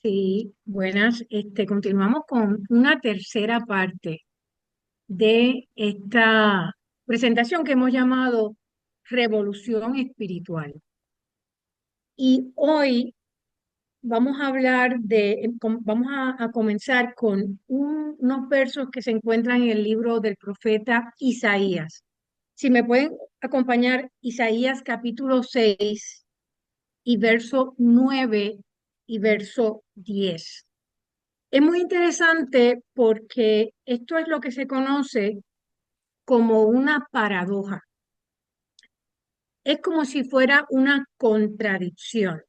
Sí, buenas. Continuamos con una tercera parte de esta presentación que hemos llamado Revolución Espiritual. Y hoy vamos a hablar vamos a comenzar con unos versos que se encuentran en el libro del profeta Isaías. Si me pueden acompañar, Isaías capítulo 6 y verso 9 y verso 10. Es muy interesante porque esto es lo que se conoce como una paradoja. Es como si fuera una contradicción.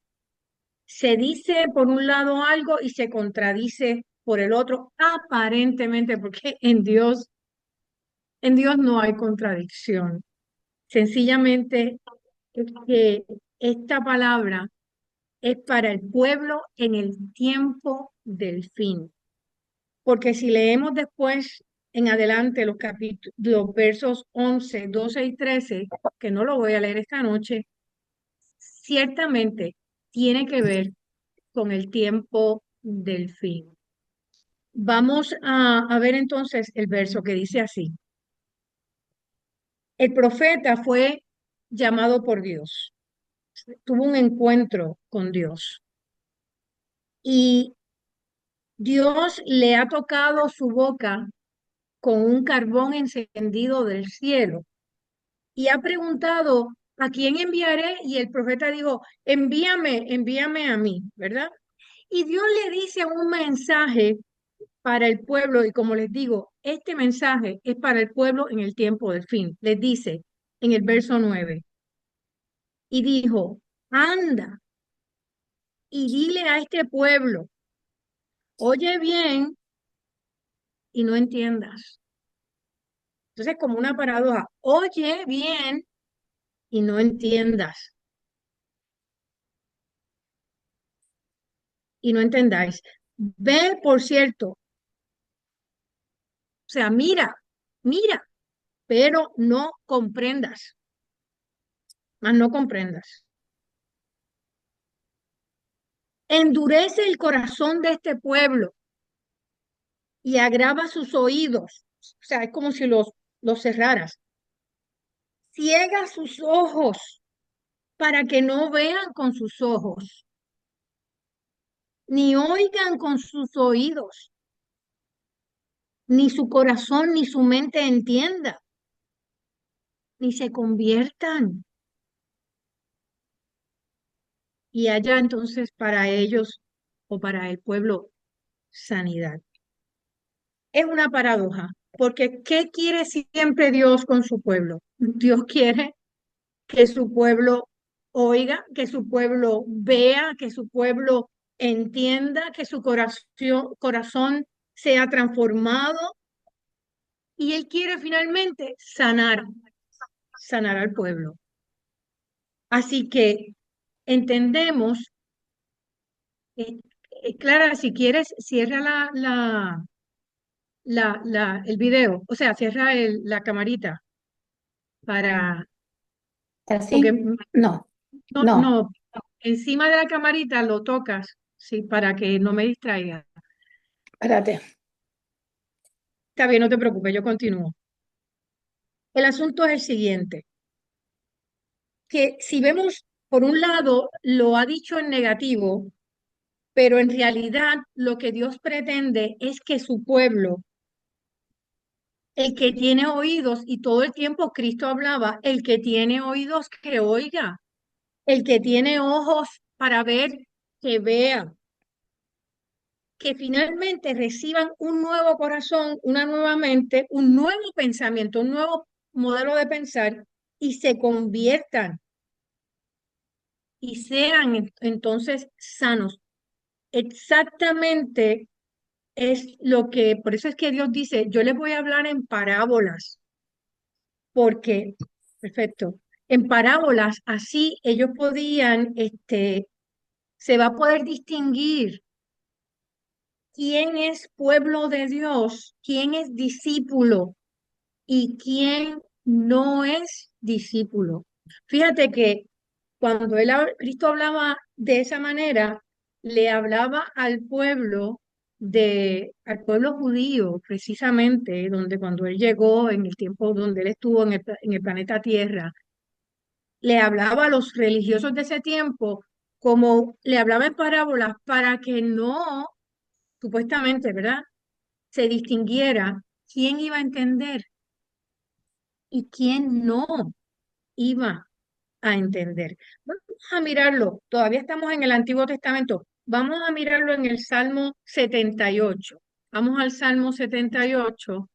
Se dice por un lado algo y se contradice por el otro, aparentemente, porque en Dios no hay contradicción. Sencillamente es que esta palabra es para el pueblo en el tiempo del fin. Porque si leemos después en adelante los versos 11, 12 y 13, que no lo voy a leer esta noche, ciertamente tiene que ver con el tiempo del fin. Vamos a ver entonces el verso que dice así. El profeta fue llamado por Dios, tuvo un encuentro con Dios y Dios le ha tocado su boca con un carbón encendido del cielo y ha preguntado, ¿a quién enviaré? Y el profeta dijo, envíame a mí, ¿verdad? Y Dios le dice un mensaje para el pueblo, y como les digo, este mensaje es para el pueblo en el tiempo del fin. Les dice en el verso 9, y dijo, anda y dile a este pueblo, oye bien y no entiendas. Entonces, como una paradoja, oye bien y no entiendas y no entendáis. Ve, por cierto, o sea, mira, pero no comprendas, más no comprendas. Endurece el corazón de este pueblo y agrava sus oídos. O sea, es como si los cerraras. Ciega sus ojos para que no vean con sus ojos, ni oigan con sus oídos, ni su corazón ni su mente entienda, ni se conviertan. Y haya entonces para ellos o para el pueblo sanidad. Es una paradoja, porque ¿qué quiere siempre Dios con su pueblo? Dios quiere que su pueblo oiga, que su pueblo vea, que su pueblo entienda, que su corazón sea transformado y Él quiere finalmente sanar al pueblo. Así que entendemos, eh, Clara, si quieres, cierra el video, o sea, cierra la camarita para, porque ¿Así? No, no, no, no, encima de la camarita lo tocas, sí, para que no me distraiga. espérate. Está bien, no te preocupes, yo continúo. El asunto es el siguiente, que si vemos, por un lado, lo ha dicho en negativo, pero en realidad lo que Dios pretende es que su pueblo, el que tiene oídos, y todo el tiempo Cristo hablaba, el que tiene oídos que oiga, el que tiene ojos para ver, que vea, que finalmente reciban un nuevo corazón, una nueva mente, un nuevo pensamiento, un nuevo modelo de pensar y se conviertan y sean entonces sanos. Exactamente es lo que, por eso es que Dios dice, yo les voy a hablar en parábolas, porque, perfecto, en parábolas así ellos podían, se va a poder distinguir quién es pueblo de Dios, quién es discípulo y quién no es discípulo. Fíjate que cuando Cristo hablaba de esa manera, le hablaba al pueblo judío, precisamente, donde cuando él llegó, en el tiempo donde él estuvo en el planeta Tierra, le hablaba a los religiosos de ese tiempo como le hablaba en parábolas para que no, supuestamente, ¿verdad?, se distinguiera quién iba a entender y quién no iba a entender. Vamos a mirarlo, todavía estamos en el Antiguo Testamento, vamos a mirarlo en el Salmo 78. Vamos al Salmo 78,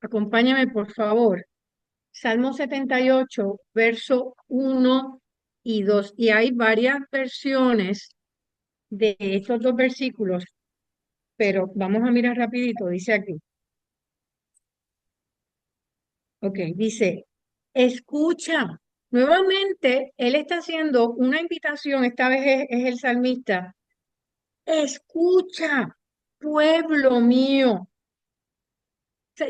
acompáñame por favor. Salmo 78, verso 1 y 2. Y hay varias versiones de estos dos versículos, pero vamos a mirar rapidito, dice aquí. Ok, dice, escucha. Nuevamente, él está haciendo una invitación, esta vez es el salmista. Escucha, pueblo mío. O sea,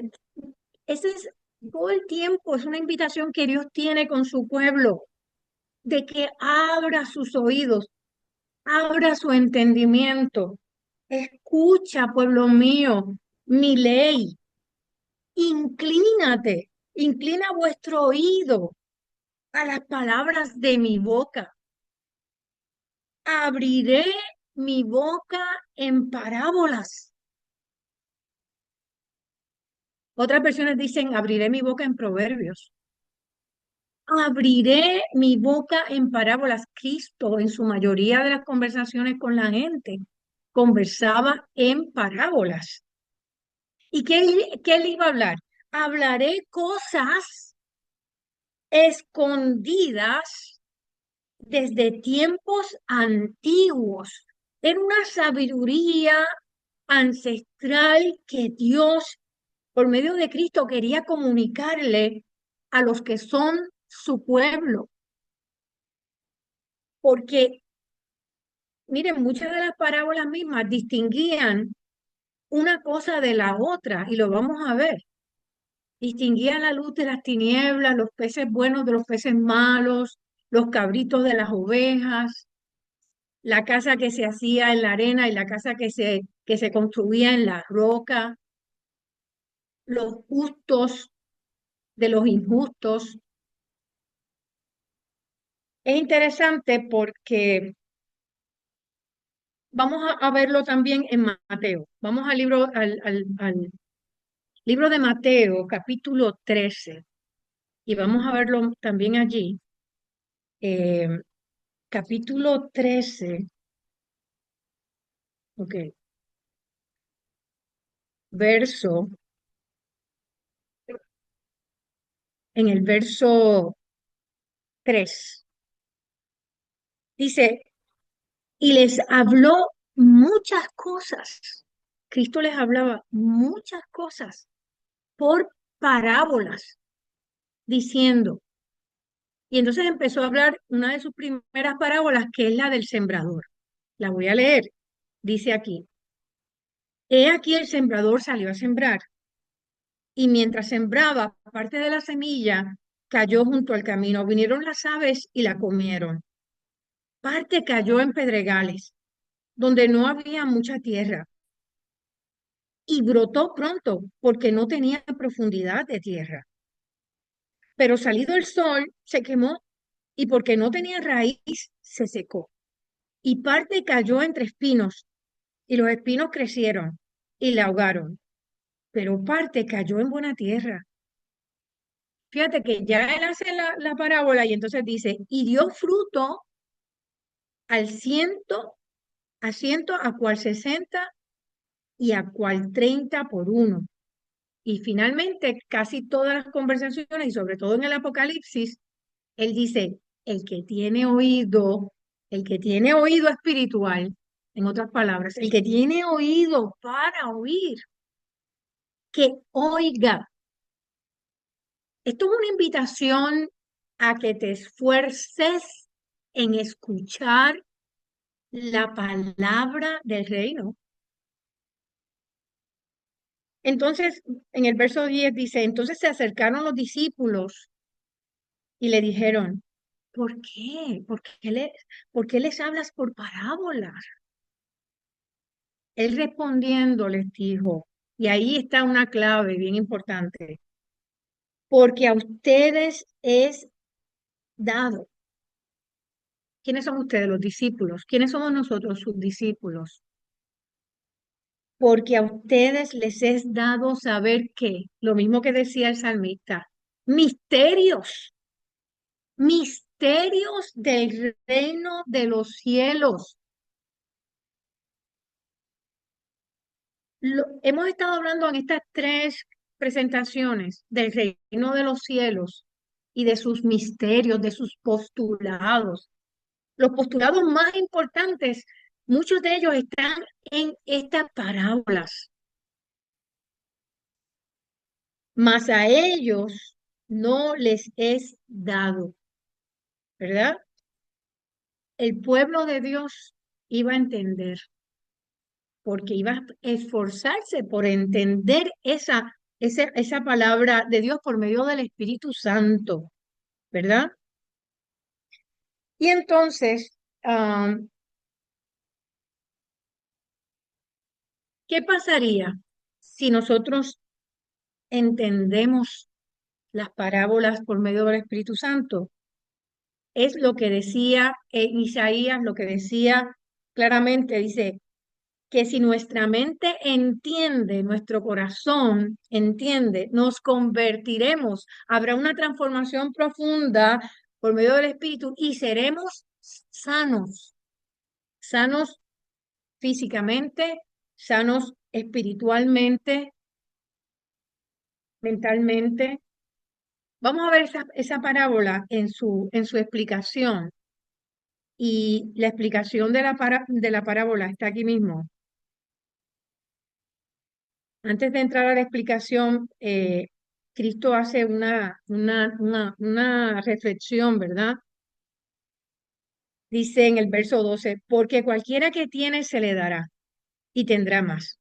ese es todo el tiempo, es una invitación que Dios tiene con su pueblo, de que abra sus oídos, abra su entendimiento. Escucha, pueblo mío, mi ley. Inclínate, inclina vuestro oído a las palabras de mi boca. Abriré mi boca en parábolas. Otras versiones dicen, abriré mi boca en proverbios. Abriré mi boca en parábolas. Cristo, en su mayoría de las conversaciones con la gente, conversaba en parábolas. ¿Y qué él iba a hablar? Hablaré cosas escondidas desde tiempos antiguos. Era una sabiduría ancestral que Dios, por medio de Cristo, quería comunicarle a los que son su pueblo. Porque, miren, muchas de las parábolas mismas distinguían una cosa de la otra, y lo vamos a ver. Distinguían la luz de las tinieblas, los peces buenos de los peces malos, los cabritos de las ovejas, la casa que se hacía en la arena y la casa que se construía en la roca, los justos de los injustos. Es interesante porque vamos a verlo también en Mateo. Vamos al libro de Mateo, capítulo 13, y vamos a verlo también allí. Eh, capítulo 13, ok, verso, en el verso 3, dice, y les habló muchas cosas. Cristo les hablaba muchas cosas por parábolas, diciendo, y entonces empezó a hablar una de sus primeras parábolas, que es la del sembrador. La voy a leer. Dice aquí, he aquí el sembrador salió a sembrar, y mientras sembraba, parte de la semilla cayó junto al camino. Vinieron las aves y la comieron. Parte cayó en pedregales, donde no había mucha tierra, y brotó pronto, porque no tenía profundidad de tierra. Pero salido el sol, se quemó, y porque no tenía raíz, se secó. Y parte cayó entre espinos, y los espinos crecieron y la ahogaron. Pero parte cayó en buena tierra. Fíjate que ya él hace la parábola y entonces dice, y dio fruto al ciento, a cual 60 y a cual 30 por uno. Y finalmente, casi todas las conversaciones, y sobre todo en el Apocalipsis, él dice, el que tiene oído espiritual, en otras palabras, el que tiene oído para oír, que oiga. Esto es una invitación a que te esfuerces en escuchar la palabra del reino. Entonces, en el verso 10 dice, entonces se acercaron los discípulos y le dijeron, ¿por qué? ¿Por qué les hablas por parábolas? Él respondiendo les dijo, y ahí está una clave bien importante, porque a ustedes es dado. ¿Quiénes son ustedes, los discípulos? ¿Quiénes somos nosotros, sus discípulos? Porque a ustedes les es dado saber que, lo mismo que decía el salmista, misterios, misterios del reino de los cielos. Hemos estado hablando en estas tres presentaciones del reino de los cielos y de sus misterios, de sus postulados. Los postulados más importantes, muchos de ellos están en estas parábolas, mas a ellos no les es dado, ¿verdad? El pueblo de Dios iba a entender, porque iba a esforzarse por entender esa palabra de Dios por medio del Espíritu Santo, ¿verdad? Y entonces, ¿qué pasaría si nosotros entendemos las parábolas por medio del Espíritu Santo? Es lo que decía en Isaías, lo que decía claramente, dice que si nuestra mente entiende, nuestro corazón entiende, nos convertiremos, habrá una transformación profunda por medio del Espíritu y seremos sanos, sanos físicamente, sanos espiritualmente, mentalmente. Vamos a ver esa parábola en su explicación. Y la explicación de la parábola está aquí mismo. Antes de entrar a la explicación, Cristo hace una reflexión, ¿verdad? Dice en el verso 12, porque cualquiera que tiene se le dará y tendrá más.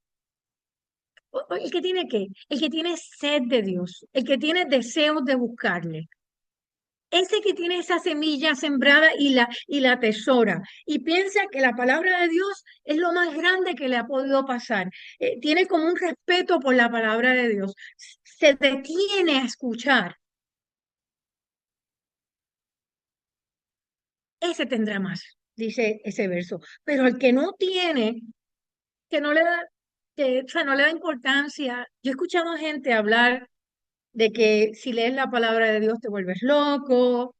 ¿El que tiene qué? El que tiene sed de Dios, el que tiene deseos de buscarle. Ese que tiene esa semilla sembrada y la atesora y piensa que la palabra de Dios es lo más grande que le ha podido pasar. Tiene como un respeto por la palabra de Dios. Se detiene a escuchar. Ese tendrá más, dice ese verso. Pero el que no tiene, que no le da, que, o sea, no le da importancia. Yo he escuchado a gente hablar de que si lees la palabra de Dios te vuelves loco,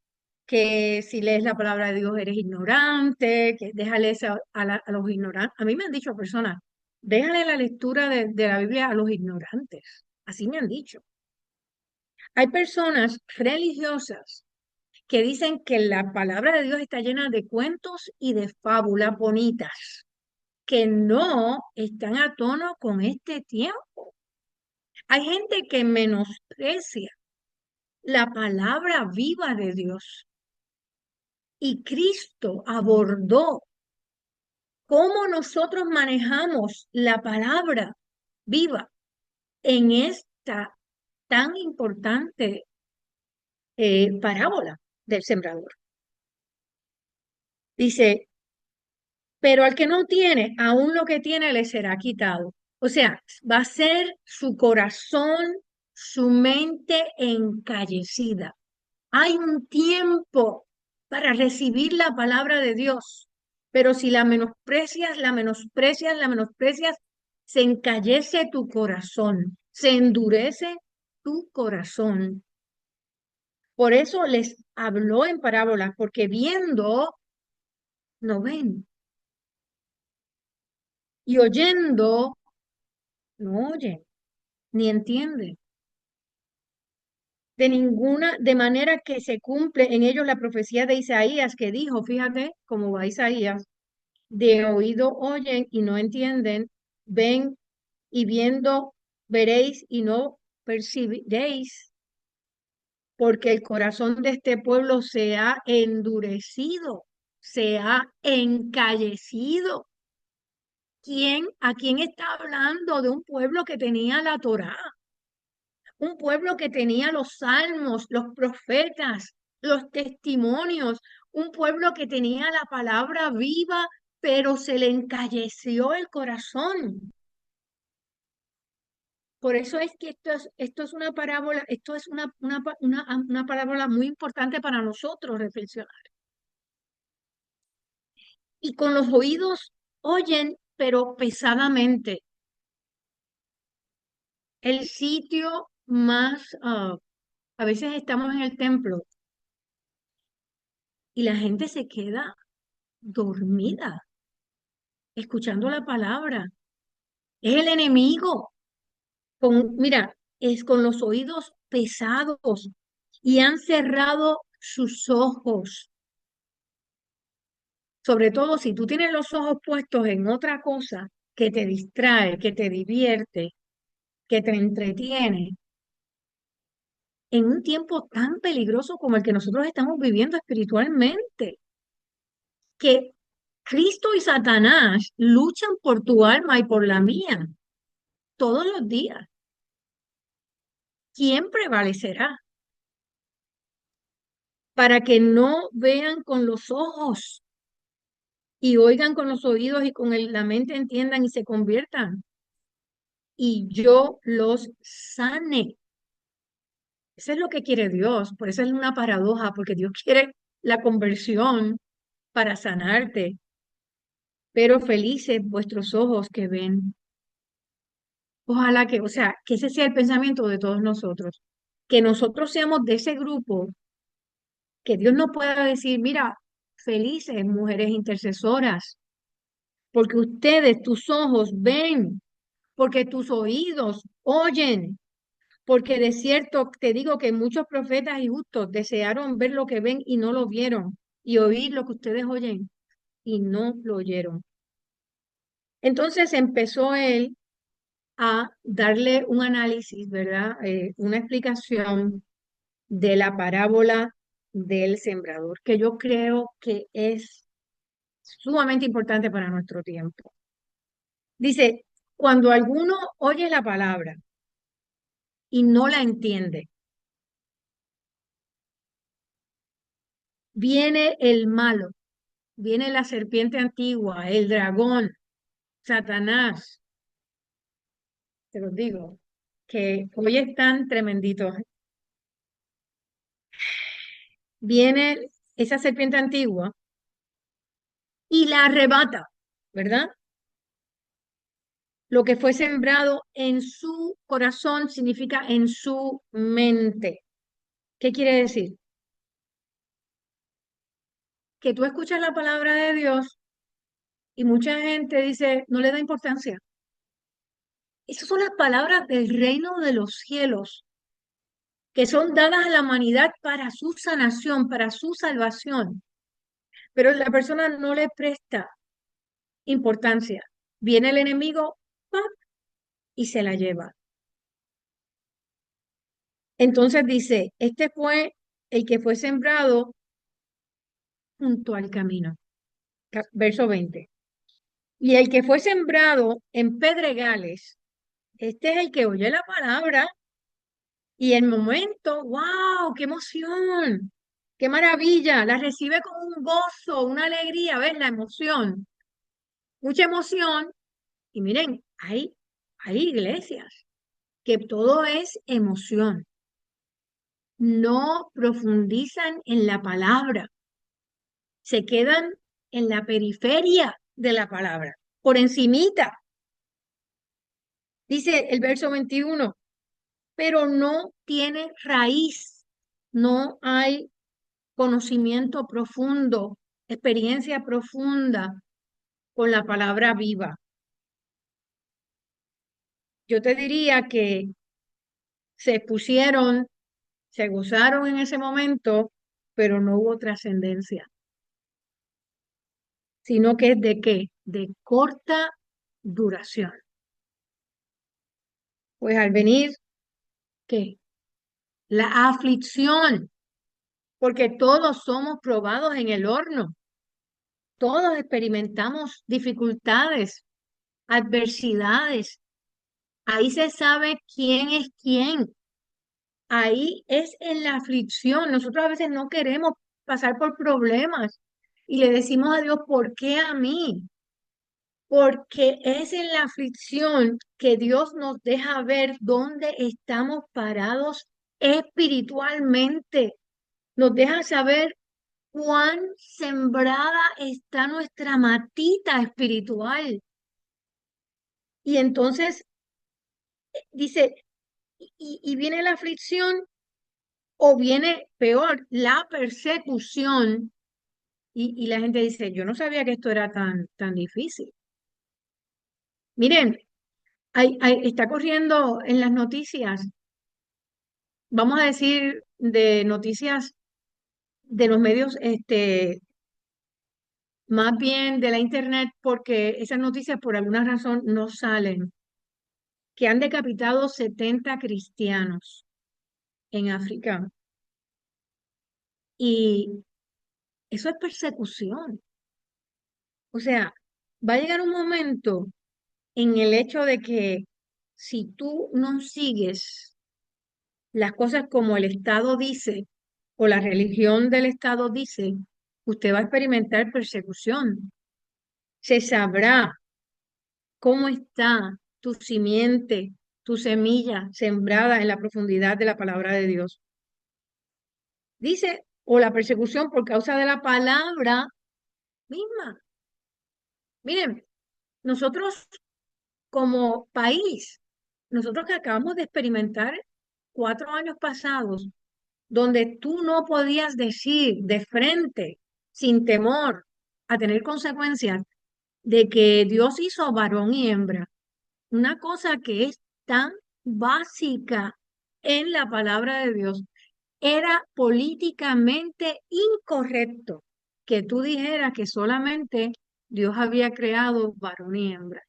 que si lees la palabra de Dios eres ignorante, que déjale eso a los ignorantes. A mí me han dicho personas, déjale la lectura de la Biblia a los ignorantes. Así me han dicho. Hay personas religiosas que dicen que la palabra de Dios está llena de cuentos y de fábulas bonitas, que no están a tono con este tiempo. Hay gente que menosprecia la palabra viva de Dios. Y Cristo abordó cómo nosotros manejamos la palabra viva en esta tan importante parábola del sembrador. Dice, pero al que no tiene, aún lo que tiene le será quitado. O sea, va a ser su corazón, su mente encallecida. Hay un tiempo para recibir la palabra de Dios, pero si la menosprecias, la menosprecias, la menosprecias, se encallece tu corazón, se endurece tu corazón. Por eso les habló en parábolas, porque viendo no ven y oyendo no oyen ni entienden. De manera que se cumple en ellos la profecía de Isaías que dijo, fíjate cómo va Isaías, de oído oyen y no entienden, ven y viendo veréis y no percibiréis, porque el corazón de este pueblo se ha endurecido, se ha encallecido. ¿A quién está hablando? De un pueblo que tenía la Torá, un pueblo que tenía los salmos, los profetas, los testimonios, un pueblo que tenía la palabra viva pero se le encalleció el corazón. Por eso es que esto es una parábola, esto es una parábola muy importante para nosotros reflexionar. Y con los oídos oyen, pero pesadamente. El sitio más, a veces estamos en el templo y la gente se queda dormida escuchando la palabra. Es el enemigo. Mira, es con los oídos pesados y han cerrado sus ojos. Sobre todo si tú tienes los ojos puestos en otra cosa que te distrae, que te divierte, que te entretiene, en un tiempo tan peligroso como el que nosotros estamos viviendo espiritualmente, que Cristo y Satanás luchan por tu alma y por la mía todos los días. ¿Quién prevalecerá? Para que no vean con los ojos y oigan con los oídos y con la mente entiendan y se conviertan y yo los sane. Eso es lo que quiere Dios, por eso es una paradoja, porque Dios quiere la conversión para sanarte, pero felices vuestros ojos que ven. Ojalá que, o sea, que ese sea el pensamiento de todos nosotros, que nosotros seamos de ese grupo, que Dios nos pueda decir, mira, felices mujeres intercesoras, porque ustedes, tus ojos ven, porque tus oídos oyen, porque de cierto te digo que muchos profetas y justos desearon ver lo que ven y no lo vieron, y oír lo que ustedes oyen y no lo oyeron. Entonces empezó él a darle un análisis, ¿verdad? Una explicación de la parábola del sembrador, que yo creo que es sumamente importante para nuestro tiempo. Dice, cuando alguno oye la palabra y no la entiende, viene el malo, viene la serpiente antigua, el dragón, Satanás, te los digo, que hoy están tremenditos. Viene esa serpiente antigua y la arrebata, ¿verdad? Lo que fue sembrado en su corazón significa en su mente. ¿Qué quiere decir? Que tú escuchas la palabra de Dios y mucha gente dice, no le da importancia. Esas son las palabras del reino de los cielos, que son dadas a la humanidad para su sanación, para su salvación. Pero la persona no le presta importancia. Viene el enemigo, ¡pam!, y se la lleva. Entonces dice, este fue el que fue sembrado junto al camino. Verso 20. Y el que fue sembrado en pedregales, este es el que oye la palabra y el momento, wow, qué emoción, qué maravilla, la recibe con un gozo, una alegría, ¿ves? La emoción, mucha emoción. Y miren, hay iglesias que todo es emoción, no profundizan en la palabra, se quedan en la periferia de la palabra, por encimita. Dice el verso 21, pero no tiene raíz, no hay conocimiento profundo, experiencia profunda con la palabra viva. Yo te diría que se expusieron, se gozaron en ese momento, pero no hubo trascendencia, sino que es de qué, de corta duración. Pues al venir, ¿qué? La aflicción, porque todos somos probados en el horno, todos experimentamos dificultades, adversidades. Ahí se sabe quién es quién. Ahí es en la aflicción. Nosotros a veces no queremos pasar por problemas y le decimos a Dios, ¿por qué a mí? Porque es en la aflicción que Dios nos deja ver dónde estamos parados espiritualmente. Nos deja saber cuán sembrada está nuestra matita espiritual. Y entonces dice, y viene la aflicción o viene peor, la persecución. Y la gente dice, yo no sabía que esto era tan difícil. Miren, está corriendo en las noticias, vamos a decir, de noticias de los medios, más bien de la internet, porque esas noticias por alguna razón no salen, que han decapitado 70 cristianos en África. Y eso es persecución. O sea, va a llegar un momento en el hecho de que si tú no sigues las cosas como el Estado dice o la religión del Estado dice, usted va a experimentar persecución. Se sabrá cómo está tu simiente, tu semilla sembrada en la profundidad de la palabra de Dios. Dice, o la persecución por causa de la palabra misma. Miren, nosotros como país, nosotros que acabamos de experimentar 4 años pasados, donde tú no podías decir de frente, sin temor a tener consecuencias, de que Dios hizo varón y hembra. Una cosa que es tan básica en la palabra de Dios, era políticamente incorrecto que tú dijeras que solamente Dios había creado varón y hembra.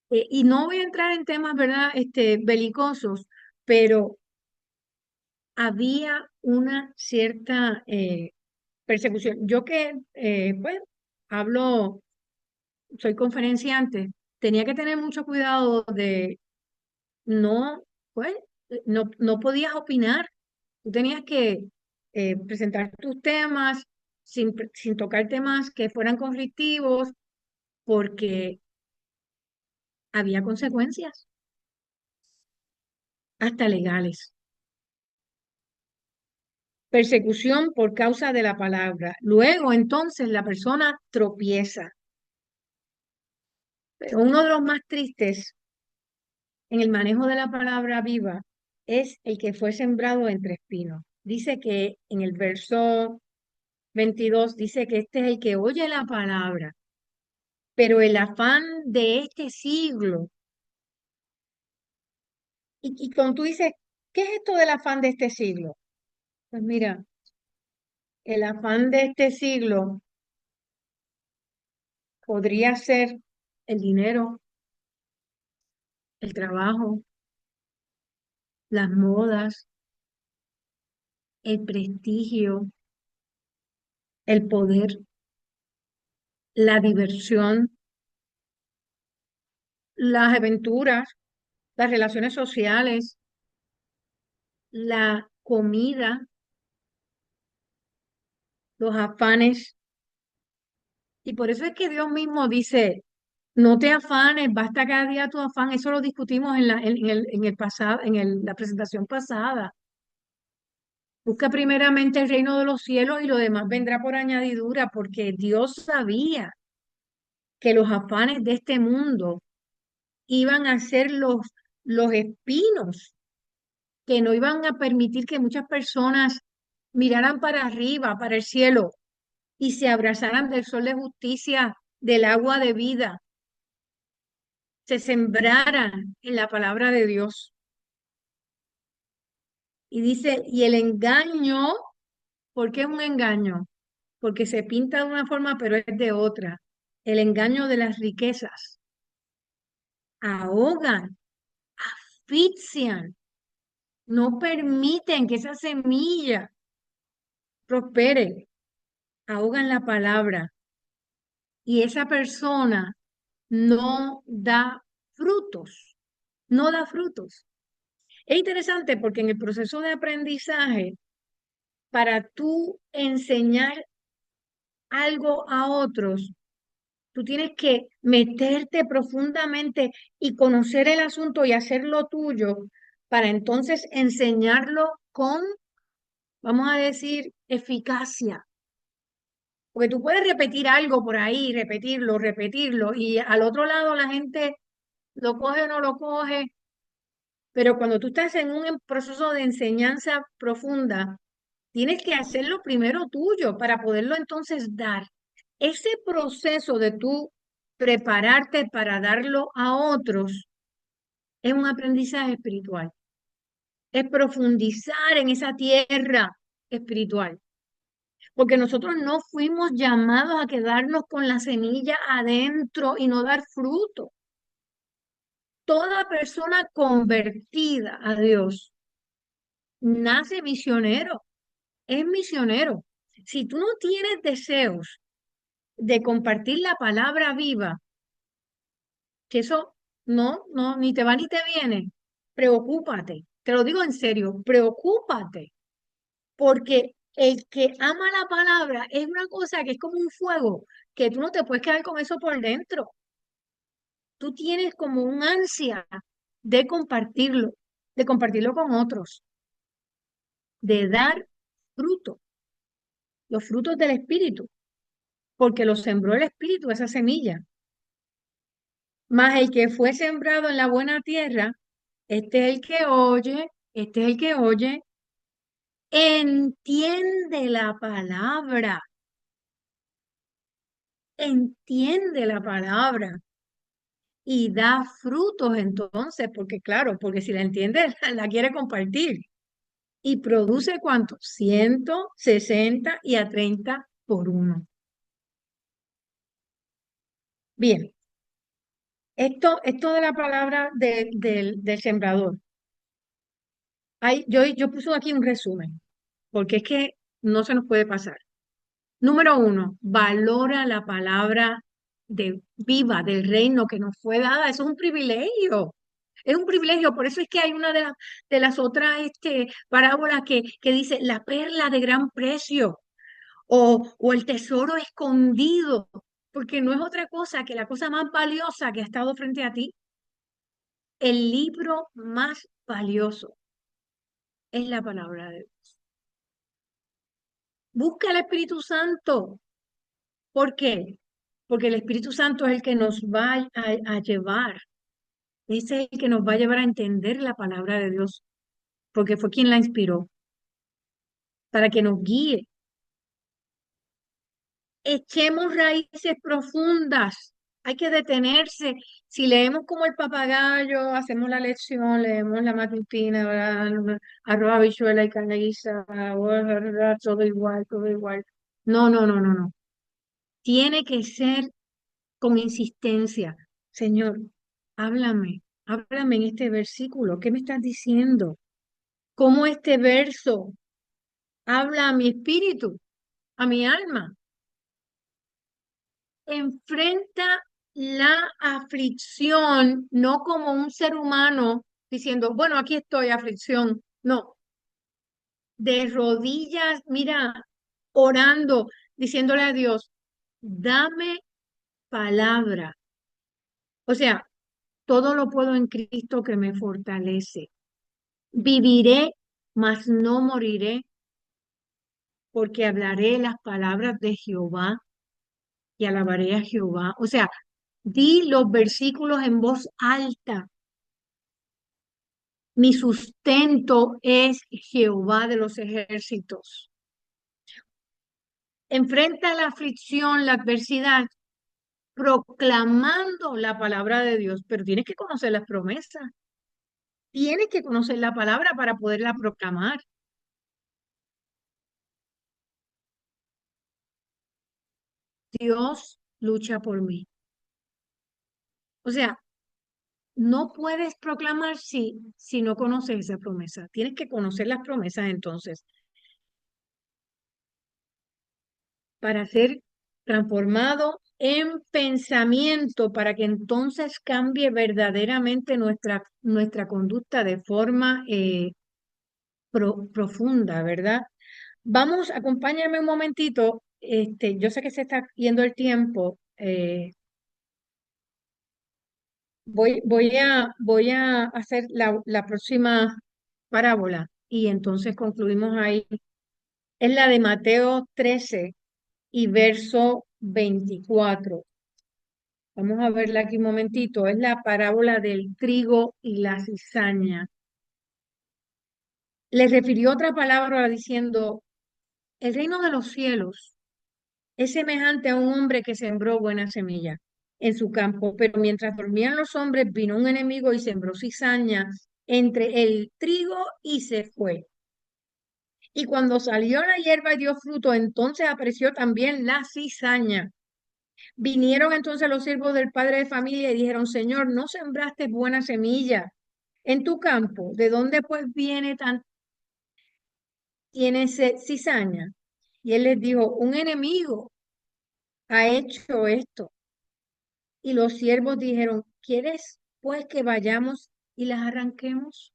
Y no voy a entrar en temas, ¿verdad?, belicosos, pero había una cierta persecución. Yo que, pues, hablo, soy conferenciante, tenía que tener mucho cuidado de no, pues, no podías opinar. Tú tenías que presentar tus temas sin tocar temas que fueran conflictivos, porque había consecuencias, hasta legales. Persecución por causa de la palabra. Luego, entonces, la persona tropieza. Pero uno de los más tristes en el manejo de la palabra viva es el que fue sembrado entre espinos. Dice que en el verso 22 dice que este es el que oye la palabra, pero el afán de este siglo, y cuando tú dices, ¿qué es esto del afán de este siglo? Pues mira, el afán de este siglo podría ser el dinero, el trabajo, las modas, el prestigio, el poder, la diversión, las aventuras, las relaciones sociales, la comida, los afanes. Y por eso es que Dios mismo dice, no te afanes, basta cada día tu afán. Eso lo discutimos en el pasado, la presentación pasada. Busca primeramente el reino de los cielos y lo demás vendrá por añadidura, porque Dios sabía que los afanes de este mundo iban a ser los espinos que no iban a permitir que muchas personas miraran para arriba, para el cielo, y se abrazaran del sol de justicia, del agua de vida, se sembraran en la palabra de Dios. Y dice, y el engaño, ¿por qué es un engaño? Porque se pinta de una forma, pero es de otra. El engaño de las riquezas ahogan, asfixian, no permiten que esa semilla prospere, ahogan la palabra y esa persona no da frutos, no da frutos. Es interesante porque en el proceso de aprendizaje, para tú enseñar algo a otros, tú tienes que meterte profundamente y conocer el asunto y hacerlo tuyo para entonces enseñarlo con, vamos a decir, eficacia. Porque tú puedes repetir algo por ahí, repetirlo, repetirlo, y al otro lado la gente lo coge o no lo coge, pero cuando tú estás en un proceso de enseñanza profunda, tienes que hacerlo primero tuyo para poderlo entonces dar. Ese proceso de tú prepararte para darlo a otros es un aprendizaje espiritual, es profundizar en esa tierra espiritual, porque nosotros no fuimos llamados a quedarnos con la semilla adentro y no dar fruto. Toda persona convertida a Dios nace misionero, es misionero. Si tú no tienes deseos de compartir la palabra viva, que eso ni te va ni te viene, preocúpate. Te lo digo en serio, preocúpate, porque el que ama la palabra es una cosa que es como un fuego, que tú no te puedes quedar con eso por dentro. Tú tienes como un ansia de compartirlo con otros, de dar fruto, los frutos del Espíritu, porque lo sembró el Espíritu, esa semilla. Mas el que fue sembrado en la buena tierra, este es el que oye, entiende entiende la palabra y da frutos entonces, porque claro, porque si la entiende, la quiere compartir. Y produce ¿cuánto? 160 y a 30 por uno. Bien, esto de la palabra del sembrador. Yo puse aquí un resumen, porque es que no se nos puede pasar. Número uno, valora la palabra viva del reino que nos fue dada. Eso es un privilegio. Es un privilegio. Por eso es que hay una de las otras parábolas que dice la perla de gran precio o el tesoro escondido, porque no es otra cosa que la cosa más valiosa que ha estado frente a ti. El libro más valioso es la palabra de Dios. Busca el Espíritu Santo. ¿Por qué? Porque el Espíritu Santo es el que nos va a llevar, es el que nos va a llevar a entender la palabra de Dios, porque fue quien la inspiró, para que nos guíe. Echemos raíces profundas, hay que detenerse. Si leemos como el papagayo, hacemos la lección, leemos la matutina, ¿verdad? Arroz, habichuela y carne guisada, todo igual, todo igual. No, no, no, no, no. Tiene que ser con insistencia. Señor, háblame en este versículo. ¿Qué me estás diciendo? ¿Cómo este verso habla a mi espíritu, a mi alma? Enfrenta la aflicción no como un ser humano diciendo, bueno, aquí estoy, aflicción. No, de rodillas, mira, orando, diciéndole a Dios, dame palabra. O sea, todo lo puedo en Cristo que me fortalece. Viviré, mas no moriré, porque hablaré las palabras de Jehová y alabaré a Jehová. O sea, di los versículos en voz alta. Mi sustento es Jehová de los ejércitos. Enfrenta la aflicción, la adversidad, proclamando la palabra de Dios, pero tienes que conocer las promesas. Tienes que conocer la palabra para poderla proclamar. Dios lucha por mí. O sea, no puedes proclamar si no conoces esa promesa. Tienes que conocer las promesas entonces para ser transformado en pensamiento, para que entonces cambie verdaderamente nuestra conducta de forma profunda, ¿verdad? Vamos, acompáñame un momentito yo sé que se está yendo el tiempo. Voy a hacer la próxima parábola y entonces concluimos ahí. Es la de Mateo 13 y verso 24. Vamos a verla aquí un momentito. Es la parábola del trigo y la cizaña. Le refirió otra palabra diciendo, el reino de los cielos es semejante a un hombre que sembró buena semilla en su campo, pero mientras dormían los hombres, vino un enemigo y sembró cizaña entre el trigo y se fue. Y cuando salió la hierba y dio fruto, entonces apareció también la cizaña. Vinieron entonces los siervos del padre de familia y dijeron, Señor, ¿no sembraste buena semilla en tu campo? ¿De dónde pues tiene cizaña? Y él les dijo, un enemigo ha hecho esto. Y los siervos dijeron, ¿quieres pues que vayamos y las arranquemos?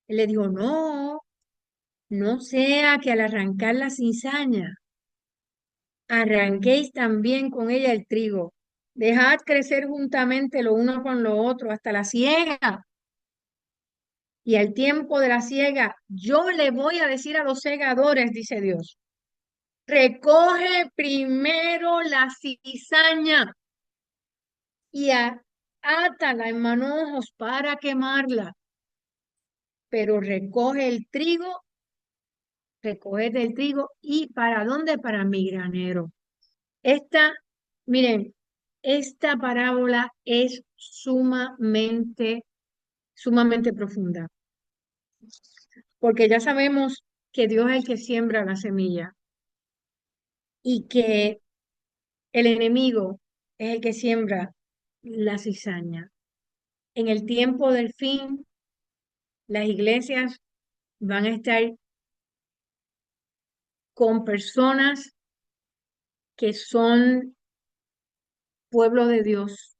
Él le dijo, no, no sea que al arrancar la cizaña, arranquéis también con ella el trigo. Dejad crecer juntamente lo uno con lo otro hasta la siega. Y al tiempo de la siega, yo le voy a decir a los segadores, dice Dios, recoge primero la cizaña y átala en manojos para quemarla, pero recoge del trigo y ¿para dónde? Para mi granero. Esta, miren, esta parábola es sumamente profunda, porque ya sabemos que Dios es el que siembra la semilla y que el enemigo es el que siembra la cizaña. En el tiempo del fin, las iglesias van a estar con personas que son pueblo de Dios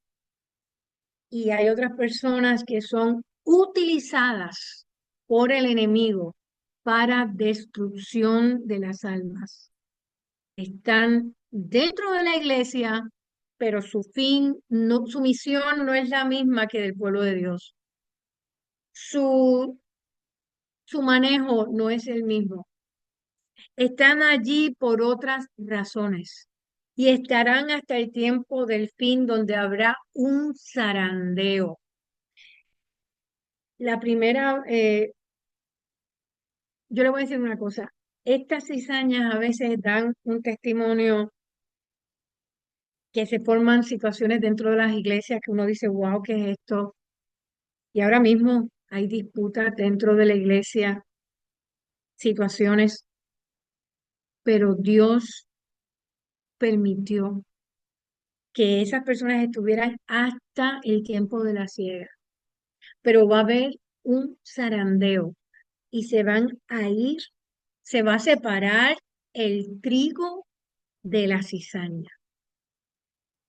y hay otras personas que son utilizadas por el enemigo para destrucción de las almas. Están dentro de la iglesia, pero su misión no es la misma que del pueblo de Dios. Su, su manejo no es el mismo. Están allí por otras razones y estarán hasta el tiempo del fin donde habrá un zarandeo. La primera, yo le voy a decir una cosa, estas cizañas a veces dan un testimonio que se forman situaciones dentro de las iglesias que uno dice, wow, ¿qué es esto? Y ahora mismo hay disputas dentro de la iglesia, situaciones, pero Dios permitió que esas personas estuvieran hasta el tiempo de la siega. Pero va a haber un zarandeo y se van a ir, se va a separar el trigo de la cizaña.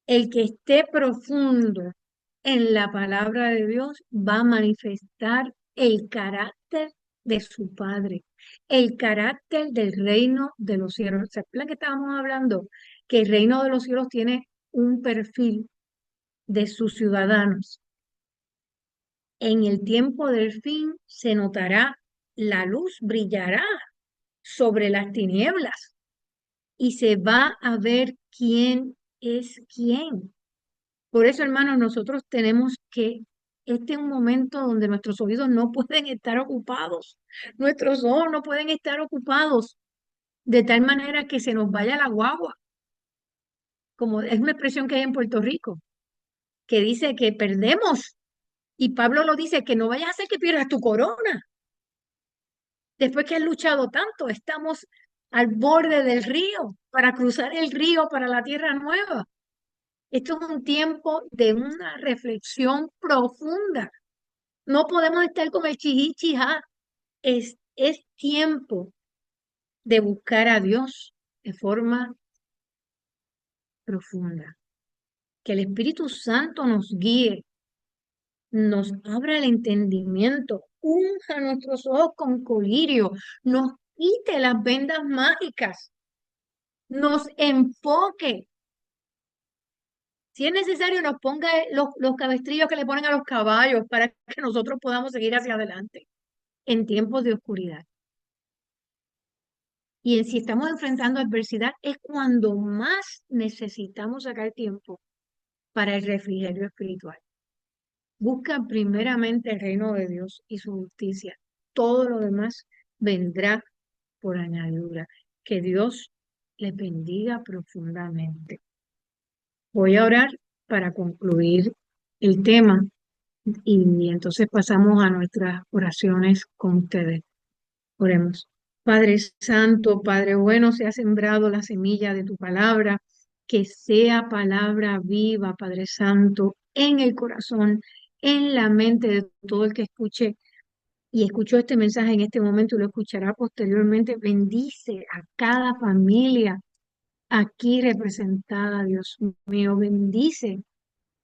El que esté profundo en la palabra de Dios va a manifestar el carácter de su Padre, el carácter del reino de los cielos. ¿Se acuerdan que estábamos hablando? Que el reino de los cielos tiene un perfil de sus ciudadanos. En el tiempo del fin se notará, la luz brillará sobre las tinieblas y se va a ver quién es quién. Por eso, hermanos, nosotros tenemos este es un momento donde nuestros oídos no pueden estar ocupados, nuestros ojos no pueden estar ocupados, de tal manera que se nos vaya la guagua, como es una expresión que hay en Puerto Rico, que dice que perdemos, y Pablo lo dice, que no vayas a hacer que pierdas tu corona. Después que has luchado tanto, estamos al borde del río, para cruzar el río para la tierra nueva. Esto es un tiempo de una reflexión profunda. No podemos estar con el chihichijá. Es tiempo de buscar a Dios de forma profunda. Que el Espíritu Santo nos guíe, nos abra el entendimiento, unja nuestros ojos con colirio, nos quite las vendas mágicas nos enfoque. Si es necesario, nos ponga los cabestrillos que le ponen a los caballos para que nosotros podamos seguir hacia adelante en tiempos de oscuridad. Y si estamos enfrentando adversidad, es cuando más necesitamos sacar tiempo para el refrigerio espiritual. Busca primeramente el reino de Dios y su justicia. Todo lo demás vendrá por añadidura. Que Dios le bendiga profundamente. Voy a orar para concluir el tema y entonces pasamos a nuestras oraciones con ustedes. Oremos. Padre Santo, Padre bueno, se ha sembrado la semilla de tu palabra, que sea palabra viva, Padre Santo, en el corazón, en la mente de todo el que escuche y escuchó este mensaje en este momento y lo escuchará posteriormente. Bendice a cada familia aquí representada, Dios mío, bendice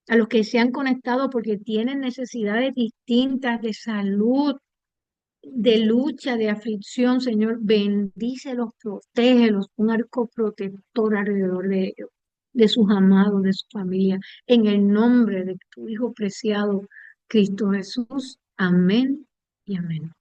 a los que se han conectado porque tienen necesidades distintas de salud, de lucha, de aflicción, Señor, bendícelos, protégelos, un arco protector alrededor de ellos, de sus amados, de su familia, en el nombre de tu Hijo preciado, Cristo Jesús. Amén y amén.